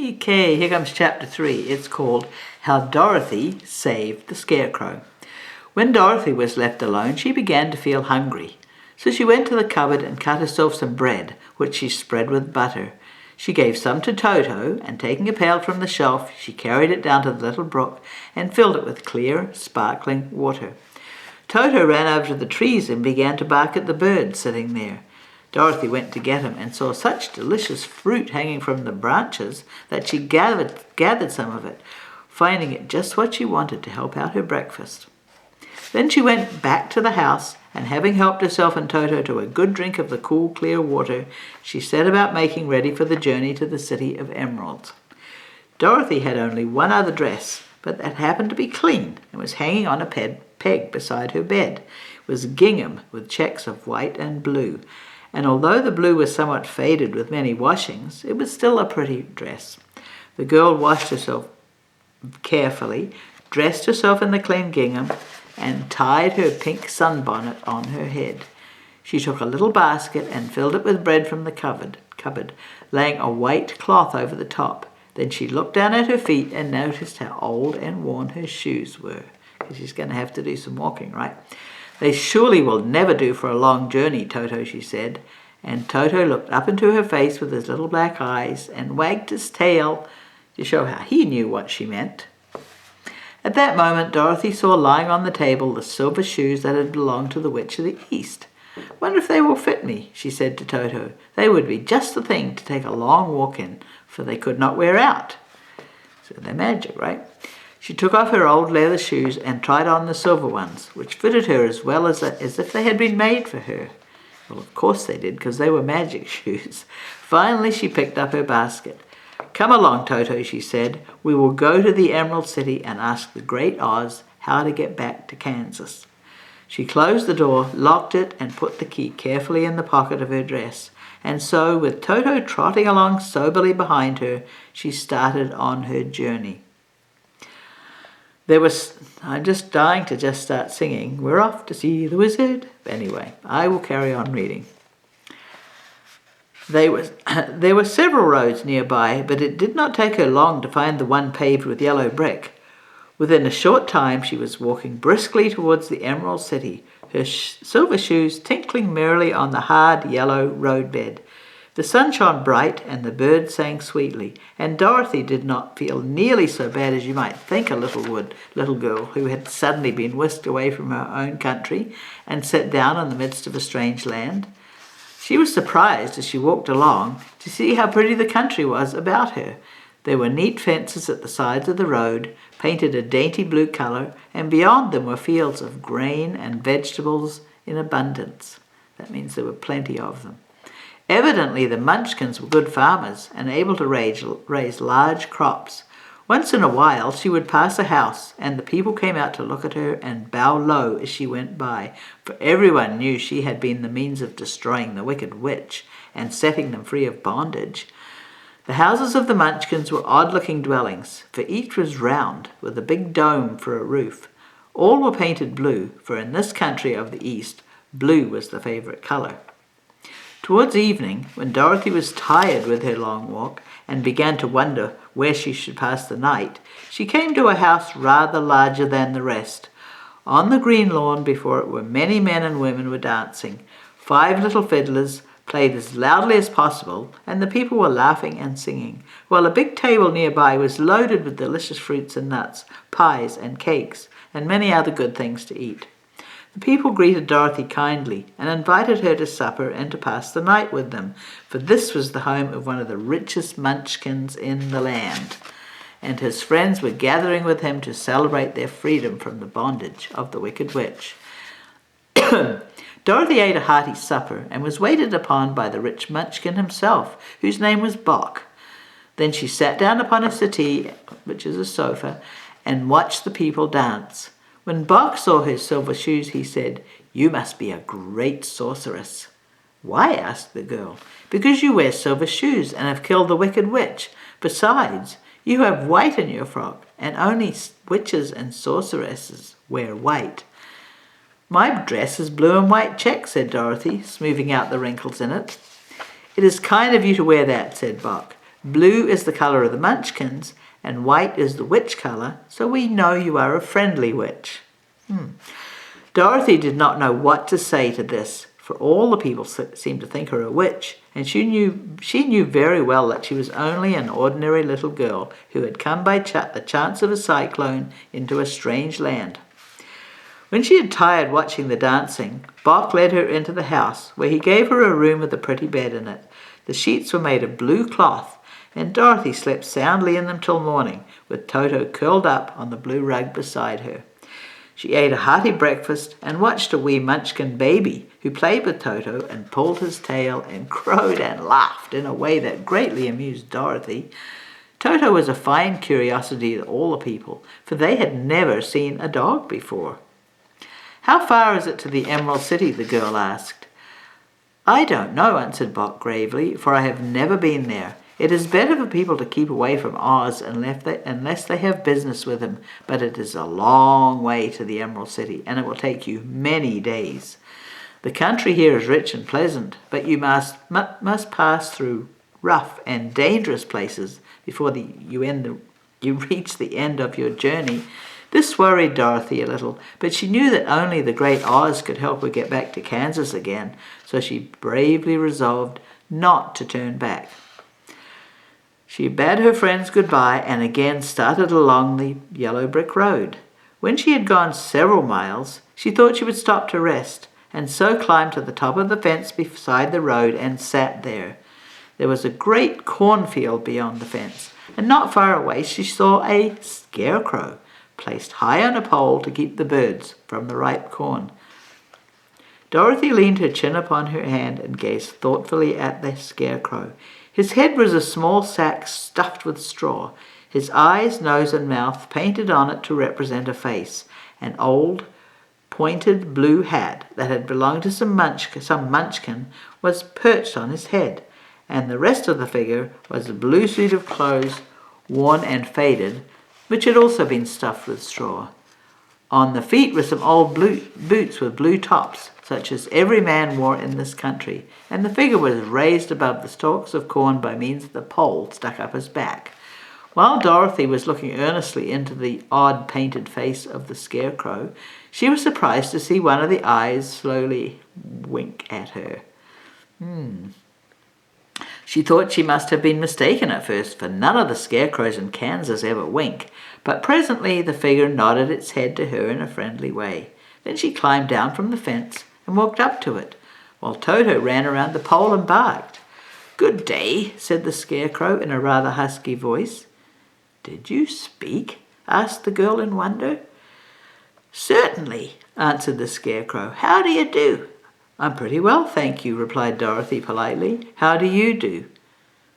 Okay, here comes chapter 3. It's called How Dorothy Saved the Scarecrow. When Dorothy was left alone, she began to feel hungry. So she went to the cupboard and cut herself some bread, which she spread with butter. She gave some to Toto, and taking a pail from the shelf, she carried it down to the little brook and filled it with clear, sparkling water. Toto ran over to the trees and began to bark at the birds sitting there. Dorothy went to get him and saw such delicious fruit hanging from the branches that she gathered some of it, finding it just what she wanted to help out her breakfast. Then she went back to the house, and having helped herself and Toto to a good drink of the cool, clear water, she set about making ready for the journey to the City of Emeralds. Dorothy had only one other dress, but that happened to be clean and was hanging on a peg beside her bed. It was gingham with checks of white and blue, and although the blue was somewhat faded with many washings, it was still a pretty dress. The girl washed herself carefully, dressed herself in the clean gingham, and tied her pink sunbonnet on her head. She took a little basket and filled it with bread from the cupboard, laying a white cloth over the top. Then she looked down at her feet and noticed how old and worn her shoes were, because she's going to have to do some walking, right? "They surely will never do for a long journey, Toto," she said. And Toto looked up into her face with his little black eyes and wagged his tail to show how he knew what she meant. At that moment, Dorothy saw lying on the table the silver shoes that had belonged to the Witch of the East. "Wonder if they will fit me," she said to Toto. "They would be just the thing to take a long walk in, for they could not wear out." So they're magic, right? She took off her old leather shoes and tried on the silver ones, which fitted her as well as if they had been made for her. Well, of course they did, because they were magic shoes. Finally, she picked up her basket. "Come along, Toto," she said. "We will go to the Emerald City and ask the Great Oz how to get back to Kansas." She closed the door, locked it, and put the key carefully in the pocket of her dress. And so, with Toto trotting along soberly behind her, she started on her journey. I'm just dying to just start singing. "We're off to see the wizard." Anyway, I will carry on reading. There were several roads nearby, but it did not take her long to find the one paved with yellow brick. Within a short time she was walking briskly towards the Emerald City, her silver shoes tinkling merrily on the hard yellow roadbed. The sun shone bright and the birds sang sweetly, and Dorothy did not feel nearly so bad as you might think a little girl who had suddenly been whisked away from her own country and set down in the midst of a strange land. She was surprised as she walked along to see how pretty the country was about her. There were neat fences at the sides of the road, painted a dainty blue colour, and beyond them were fields of grain and vegetables in abundance. That means there were plenty of them. Evidently the Munchkins were good farmers and able to raise large crops. Once in a while she would pass a house, and the people came out to look at her and bow low as she went by, for everyone knew she had been the means of destroying the wicked witch and setting them free of bondage. The houses of the Munchkins were odd-looking dwellings, for each was round, with a big dome for a roof. All were painted blue, for in this country of the East, blue was the favourite colour. Towards evening, when Dorothy was tired with her long walk and began to wonder where she should pass the night, she came to a house rather larger than the rest. On the green lawn before it were many men and women were dancing. 5 little fiddlers played as loudly as possible, and the people were laughing and singing, while a big table nearby was loaded with delicious fruits and nuts, pies and cakes, and many other good things to eat. The people greeted Dorothy kindly and invited her to supper and to pass the night with them, for this was the home of one of the richest Munchkins in the land, and his friends were gathering with him to celebrate their freedom from the bondage of the wicked witch. Dorothy ate a hearty supper and was waited upon by the rich Munchkin himself, whose name was Bock. Then she sat down upon a settee, which is a sofa, and watched the people dance. When Bock saw her silver shoes, he said, "You must be a great sorceress." "Why?" asked the girl. "Because you wear silver shoes and have killed the wicked witch. Besides, you have white in your frock, and only witches and sorceresses wear white." "My dress is blue and white check," said Dorothy, smoothing out the wrinkles in it. "It is kind of you to wear that," said Bock. Blue is the colour of the Munchkins, and white is the witch colour, so we know you are a friendly witch." Dorothy did not know what to say to this, for all the people seemed to think her a witch, and she knew very well that she was only an ordinary little girl who had come by the chance of a cyclone into a strange land. When she had tired watching the dancing, Bok led her into the house, where he gave her a room with a pretty bed in it. The sheets were made of blue cloth, and Dorothy slept soundly in them till morning, with Toto curled up on the blue rug beside her. She ate a hearty breakfast and watched a wee Munchkin baby who played with Toto and pulled his tail and crowed and laughed in a way that greatly amused Dorothy. Toto was a fine curiosity to all the people, for they had never seen a dog before. "How far is it to the Emerald City?" the girl asked. "I don't know," answered Bok gravely, "for I have never been there. It is better for people to keep away from Oz unless they have business with him, but it is a long way to the Emerald City, and it will take you many days. The country here is rich and pleasant, but you must pass through rough and dangerous places before you reach the end of your journey." This worried Dorothy a little, but she knew that only the great Oz could help her get back to Kansas again, so she bravely resolved not to turn back. She bade her friends goodbye and again started along the yellow brick road. When she had gone several miles, she thought she would stop to rest, and so climbed to the top of the fence beside the road and sat there. There was a great cornfield beyond the fence, and not far away she saw a scarecrow, placed high on a pole to keep the birds from the ripe corn. Dorothy leaned her chin upon her hand and gazed thoughtfully at the scarecrow. His head was a small sack stuffed with straw, his eyes, nose and mouth painted on it to represent a face. An old, pointed blue hat that had belonged to some munchkin was perched on his head, and the rest of the figure was a blue suit of clothes, worn and faded, which had also been stuffed with straw. On the feet were some old blue boots with blue tops, such as every man wore in this country, and the figure was raised above the stalks of corn by means of the pole stuck up his back. While Dorothy was looking earnestly into the odd painted face of the scarecrow, she was surprised to see one of the eyes slowly wink at her. She thought she must have been mistaken at first, for none of the scarecrows in Kansas ever wink, but presently the figure nodded its head to her in a friendly way. Then she climbed down from the fence and walked up to it, while Toto ran around the pole and barked. "Good day," said the scarecrow in a rather husky voice. "Did you speak?" asked the girl in wonder. "Certainly," answered the scarecrow. "How do you do?" "I'm pretty well, thank you," replied Dorothy politely. "How do you do?"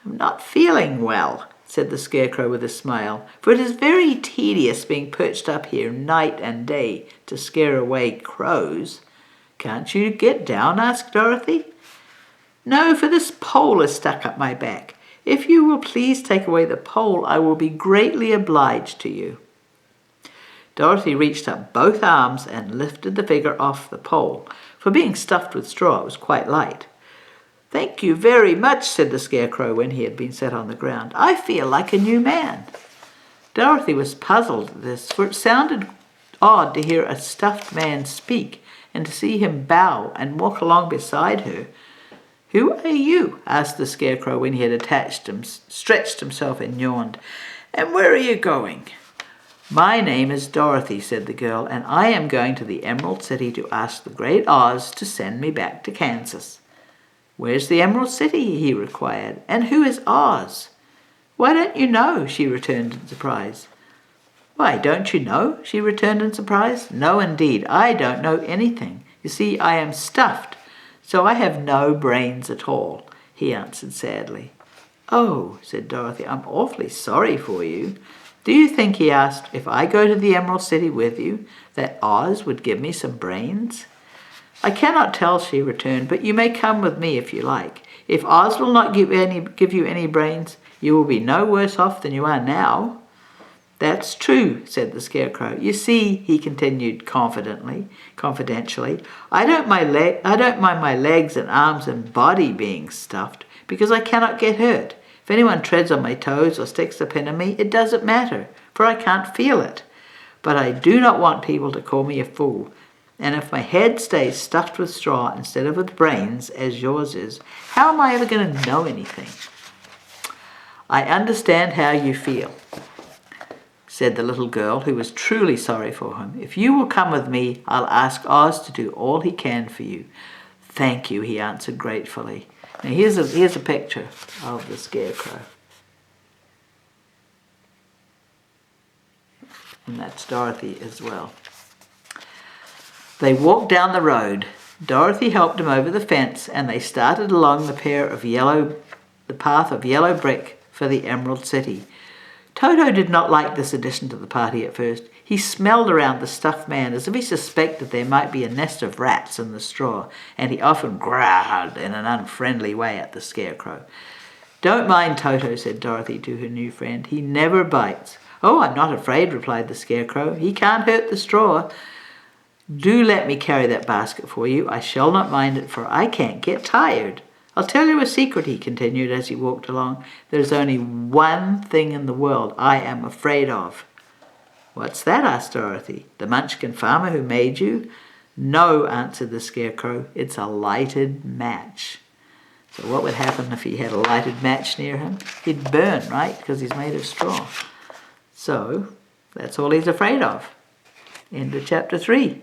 "I'm not feeling well," said the scarecrow with a smile, "for it is very tedious being perched up here night and day to scare away crows." "Can't you get down?" asked Dorothy. "No, for this pole is stuck up my back. If you will please take away the pole, I will be greatly obliged to you." Dorothy reached up both arms and lifted the figure off the pole. For being stuffed with straw, it was quite light. "Thank you very much," said the scarecrow when he had been set on the ground. "I feel like a new man." Dorothy was puzzled at this, for it sounded odd to hear a stuffed man speak and to see him bow and walk along beside her. "Who are you?" asked the scarecrow when he had stretched himself and yawned. "And where are you going?" "My name is Dorothy," said the girl, "and I am going to the Emerald City to ask the great Oz to send me back to Kansas." "Where's the Emerald City?" he inquired, "and who is Oz?" "Why don't you know?" she returned in surprise. "Why, don't you know?" she returned in surprise. "No, indeed, I don't know anything. You see, I am stuffed, so I have no brains at all," he answered sadly. "Oh," said Dorothy, "I'm awfully sorry for you. Do you think," he asked, "if I go to the Emerald City with you, that Oz would give me some brains?" "I cannot tell," she returned, "but you may come with me if you like. If Oz will not give you any brains, you will be no worse off than you are now." "That's true," said the scarecrow. "You see," he continued confidentially, I don't mind my legs and arms and body being stuffed, because I cannot get hurt. If anyone treads on my toes or sticks a pin in me, it doesn't matter, for I can't feel it. But I do not want people to call me a fool. And if my head stays stuffed with straw instead of with brains, as yours is, how am I ever going to know anything? I understand how you feel, said the little girl, who was truly sorry for him. If you will come with me, I'll ask Oz to do all he can for you. Thank you, he answered gratefully. Now here's a picture of the Scarecrow. And that's Dorothy as well. They walked down the road. Dorothy helped him over the fence, and they started along the path of yellow brick for the Emerald City. Toto did not like this addition to the party at first. He smelled around the stuffed man as if he suspected there might be a nest of rats in the straw, and he often growled in an unfriendly way at the Scarecrow. Don't mind Toto, said Dorothy to her new friend. He never bites. Oh, I'm not afraid, replied the Scarecrow. He can't hurt the straw. Do let me carry that basket for you. I shall not mind it, for I can't get tired. I'll tell you a secret, he continued as he walked along. There's only one thing in the world I am afraid of. What's that? Asked Dorothy. The Munchkin farmer who made you? No, answered the Scarecrow. It's a lighted match. So what would happen if he had a lighted match near him? He'd burn, right? Because he's made of straw. So that's all he's afraid of. End of chapter 3.